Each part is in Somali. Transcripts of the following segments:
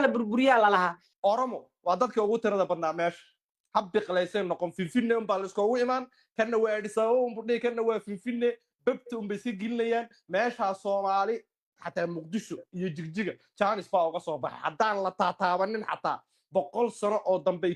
la burburiyaa la lahaa oromo waa dadka ugu tirada badnaa meesha habbi qalayseen noqon finfinne unbaa la iskugu imaan kana waa adhisaabo unbudhii kana waa finfinne babta unbay iska gelinayaan meeshaa soomaali xataa muqdisho iyo jigjiga jaanis baa uga soo baxay haddaan la taataabanin xataa 100 sano oo dambe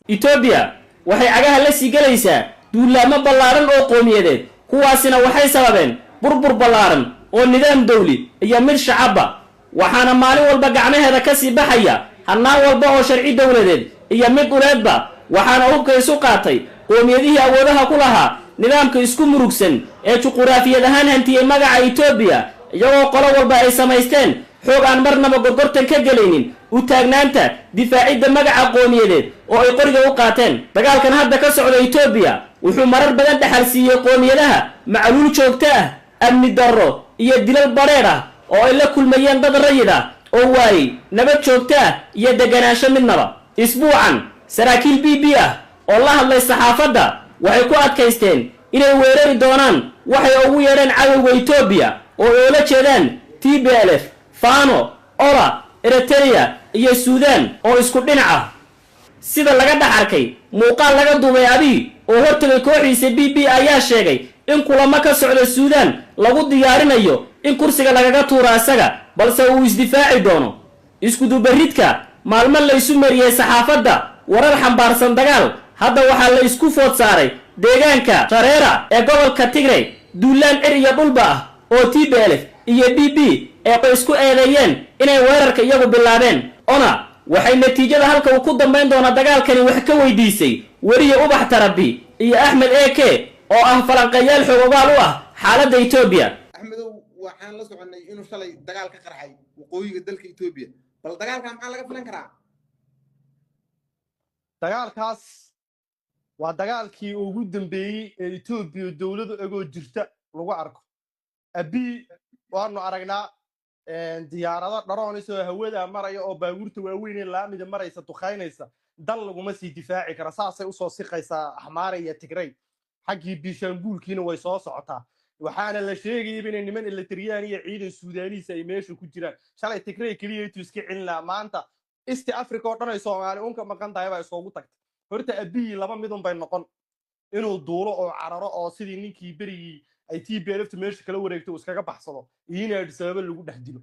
Ethiopia waxay cagaha la sii galaysaa duulaamo ballaaran oo qowmiyadeed kuwaasina waxay sababeen burbur ballaaran oo nidaam dawli iyo mid shacabba waxaana maalin walba gacmaheeda ka sii baxaya hannaan walba oo sharci dawladeed iyo mid uleedba waxaana hubka isu qaatay qowmiyadihii awoodaha ku lahaa nidaamka isku murugsan ee juquraafiyad ahaan hantiyey magaca Ethiopia iyagoo qolo walba ay samaysteen xoog aan marnaba gorgortan ka gelaynin u taagnaanta difaacidda magaca qowmiyadeed oo ay qoriga u qaateen dagaalkan hadda ka socda Ethiopia wuxuu marar badan dhaxal siiyey qowmiyadaha macluul joogto ah amni darro iyo dilal bareer ah oo ay la kulmayeen dad rayid ah oo waayey nabad joogto ah iyo deganaansho midnaba isbuucan saraakiil BB ah oo la hadlay saxaafadda waxay ku adkaysteen inay weerari doonaan waxay ugu yeedheen cadowga Ethiopia oo ay la jeedaan TPLF Fano Ola Eritrea iyo Suudaan oo isku dhinac ah sida laga dhaxarkay muuqaal laga duubay Abiy oo hortagay kooxiisa BB ayaa sheegay in kulamo ka socda Suudaan lagu diyaarinayo in kursiga lagaga tuuro asaga balse uu isdifaaci doono isku dubaridka maalmo la isu mariyay saxaafadda warar xambaarsan dagaal hadda waxaa la isku food saaray deegaanka Shareera ee gobolka Tigray duulaan eriya dhulba ah oo TPLF iyo BB ee isku eedeeyeen inay weerarka iyagu bilaabeen ona waxay natiijada halka uu ku dambeyn doona dagaalkani wax ka weydiisay wariye Ubax Tarabi iyo Ahmed AK oo ah falanqayaal xogogaal u ah xaaladda Ethiopia axmedow waxaan la soconay inuu shalay dagaal ka qarxay waqooyiga dalka Ethiopia bal dagaalka maxaa laga filan karaa dagaalkaas waa dagaalkii ugu dambeeyay ee Ethiopia dawladdu agoo jirta lagu arko Abiy waanu aragnaa diyaarado dharoonaysa oo hawada maraya oo baabuurta waaweyn ee laamida maraysa duqaynaysa dal laguma sii difaaci kara saasay u soo siqaysaa Axmaara iyo Tigray xaqii Bishanguulkiina way soo socotaa waxaana la sheegay in niman Eritrean iyo ciidan Suudaaniis ay meesha ku jiraan shalay Tigray kaliya intuu iska cilnaa maanta East Africa oo dhan ay Soomaali unka maqan tahay baa isoogu tagtay horta Abiy laba midun bay noqon inuu duulo oo cararo oo sidii ninkii berigii ay TPLF meesha kala wareegto iskaga baxsado inay sabab lagu dhaxdilo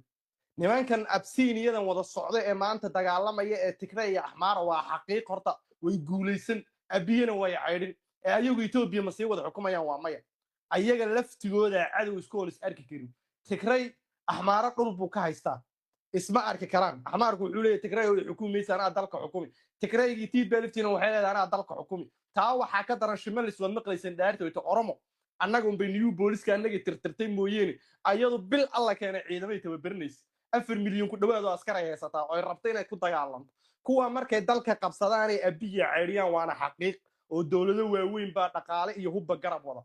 nimankan absiiniyadan wada socdo ee maanta dagaalamaya ee Tigray iyo Axmaar waa xaqiiq horta way guuleysan Abiyna way caydin ee ayagu Ethiopia ma sii wada xukumayaan waa maya ayaga laftigooda cadow isku hor is arki karin Tigray Axmaar dhul buu ka haystaa isma arki karaan Axmaarku wuxuu leeyahay Tigray oo xukuumaysa anaa dalka xukumi Tigraygi TPLF-tina waxay leedahay anaa dalka xukumi taa waxa ka daran shimalis wad maqlaysan dhaartooyta Oromo annagu un bay new booliska annaga tirtirtay mooyeene ayadu bil alla keenay ciidamada tababarnays 4 milyan ku dhawaad oo askar ay haysataa oo ay rabtay inay ku dagaalanto kuwa markay dalka qabsadaan ay Abiy cayriyaan waana xaqiiq oo dawlado waaweyn baa dhaqaale iyo hubba garab wada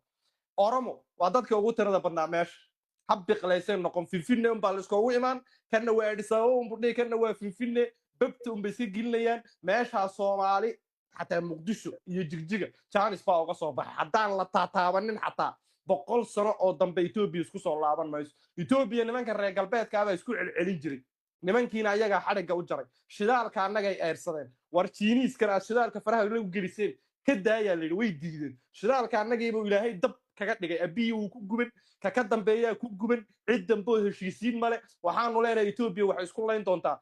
Oromo waa dadka ugu tirada badnaa meesha habbi qalayseen noqon finfinne unbaa la iskugu imaan kana waa adhisaabo unbudhii kana waa finfinne babta unbay iska gelinayaan meeshaa Soomaali حتى مقدشو يجيجيجا جانس بقى وقصوا بح حدان لا تاتابنين حتى 100 سنه oo dambe Ethiopia isku soo laaban mayso Ethiopia nimanka reer galbeedka ah isku celcelin jiray nimankiina ayaga xariga u jaray shidaalka anaga ay eersadeen war Chinese-kan shidaalka faraha lagu geliseen ka daaya leeyahay way diideen shidaalka anaga uu Ilaahay dab kaga dhigay Abiy uu ku guban ka dambeeya ku guban cid dambe heshiisiin male waxaanu leenahay Ethiopia waxay isku leyn doontaa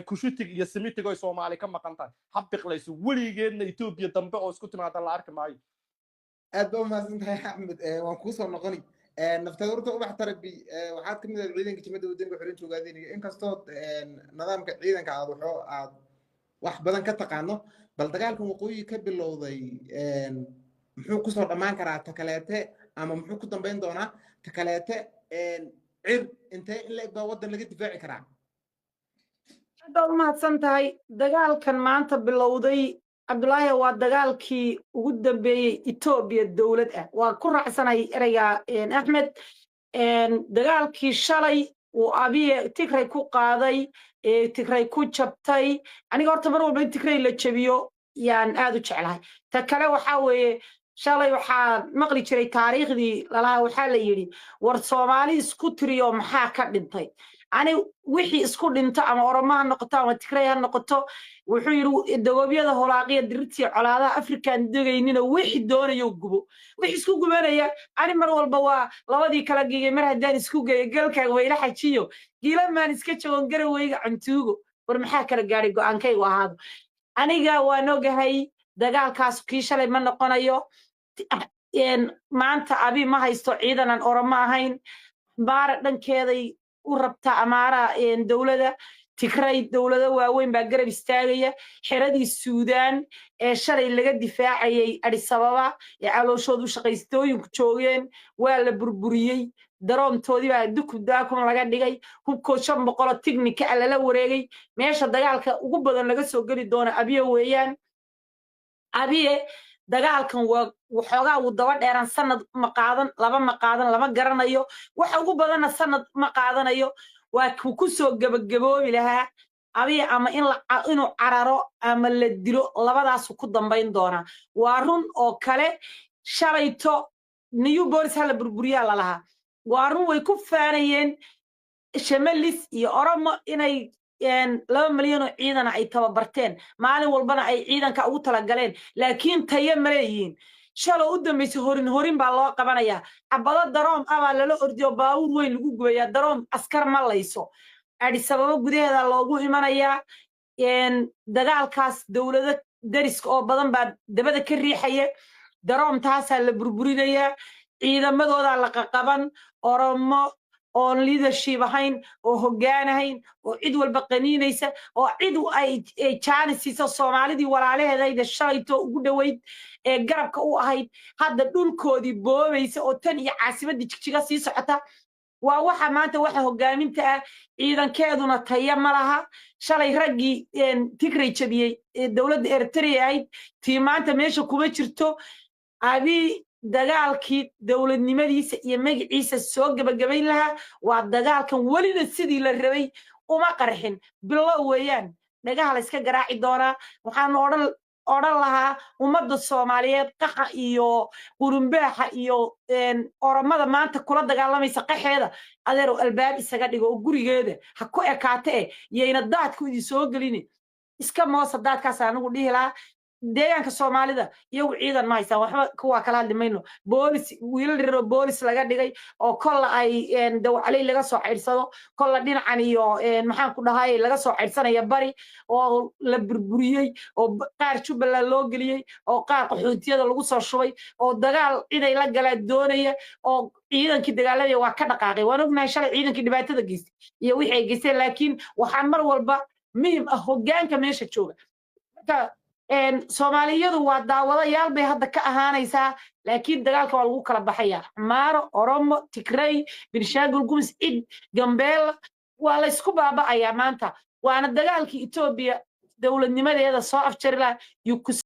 kushitig iyo simitig oo Soomaali ka maqan tahay habbiqlayso waligeedna Ethiopia dambe oo isku timaada la arki maayo aad baa maasantahay Axmed waan ku soo noqoni naftadoorta Ubax Tarabi waxaad ka mid ah ciidanka jimada waddanka xorriyadda joogaadeen inkastoo nidaamka ciidanka aad wax badan ka taqaano bal dagaalkan waqooyi ka bilowday muxuu ku soo dhamaan karaa takaleete ama muxuu ku dambeyn doonaa takaleete cir intee in la egba waddan laga difaaci karaa hadda u mahadsantahay dagaalkan maanta bilowday Abdullaahi waa dagaalkii ugu dambeeyay Ethiopia dawlad ah waa ku raacsanay erayga Ahmed dagaalkii shalay uu Abiy Tigray ku qaaday Tigray ku jabtay aniga horta mar walba Tigray la jabiyo yaan aad u jeclahay ta kale waxa weeye shalay waxaa maqli jiray taariikhdii lalaha waxaa la yiri war Soomaali isku tiriyo maxaa ka dhintay أنا وحي اسكو دينتا أما أورما نقطة أما تكريها نقطة وحيرو الدوابية ده هلاقية درتي على هذا أفريقيا دقينينا وحي دون يوجبو وحي اسكو جمانا يا أنا مرة والبوا لودي كلا جي مرة دان اسكو جي قال كويلا حكيو جيلا ما نسكتش ونقرا ويجا عنتوجو ورمحاك رجالي عن كي وهذا أنا جا ونوجه هاي دجال كاس كيشة لما نقنايو إن ما أنت أبي ما هيستعيدنا عن أورما هين بارد كذا وربط أمارة إن دولة تكري دولة وين بقرب استاجية حردي السودان الشرع اللي قد دفاع أي السبابة على شو شقيستو يكتشوين ولا بربريي درام تودي بعد دك داكم لقى دقي هو كوشام بقولة تكنيك على لو رجعي ماشى دجالك وقبض لقى سوق الدون أبيه ويان أبيه dagaalkan waxoogaa uu daba dheeraan sanad ma qaadan lama garanayo waxa ugu badanna sanad ma qaadanayo waa ku soo gabagaboobi lahaa abiya ama inuu cararo ama la dilo labadaas ku dambayn doona waa run oo kale shalayto new boris hala burburiyaa la lahaa waa run way ku faanayeen shamalis iyo oromo inay 2 milyan oo ciidan ay tababarteen maalin walbana ay ciidanka ugu tala galeen laakiin tayo maleeyiin shalo u dambeysay horin baa loo qabanaya abada daroom aba lala ordiyo baawur weyn lagu gooyaa daroom askar ma layso adi sababo gudaheeda loogu imanaya dagaalkaas dawladda dariska oo badan baa dabada ka riixaya daroom taasa la burburinaya ciidamadooda la qaban oromo oo leadership ahayn oo hoggaan ahayn oo cid walba qaniinaysa oo cid ay jaanisiisa Soomaalidii walaalaheeda shalayto ugu dhaweyd ee garabka u ahayd hadda dhulkoodii boobaysa oo tan iyo caasimadda jigjiga sii socota waa waxa maanta waxa hoggaaminta ah ciidankeeduna tayo ma laha shalay raggii Tigray jabiyay dawladda Eritrea ahayd tii maanta meesha kuma jirto abi dagaalkii dawladnimadiisa iyo magaciisa soo gabagabayn lahaa waa dagaalkan walina sidii la rabay uma qarxin bilow weeyaan dhagaha la iska garaaci doonaa waxaan odhan lahaa ummadda Soomaaliyeed qaxa iyo qurunbaaxa iyo oromada maanta kula dagaalamaysa qaxeeda adeero albaab isaga dhigo oo gurigeeda ha ku ekaatee yeyna daadku idin soo gelin iska moosa daadkaas anigu dhihi lahaa deegaanka Soomaalida iyagu ciidan ma haysan waxba kuwa kala hadlimayno boolis wiilal riro boolis laga dhigay oo kolla ay dawcalay laga soo xirsado kolla dhinacan iyo maxaan ku dhahay laga soo xirsanaya bari oo la burburiyay oo qaar Jubbaland loo geliyay oo qaar qaxootiyada lagu soo shubay oo dagaal ciiday la galaa doonaya oo ciidankii dagaaladii waa ka dhaqaaqay waan ognahay shalay ciidankii dhibaatada geystay iyo wixii ay geysteen laakiin waxaan mar walba muhiim ah hoggaanka meesha jooga marka Soomaaliyadu waa daawadayaal bay hadda ka ahaanaysaa laakiin dagaalka waa lagu kala baxayaa Maaro Oromo Tigray Binshaangul Gumuz cid Gambeela waa la isku baaba'ayaa maanta waana dagaalkii Itoobiya dawladnimadeeda soo afjarila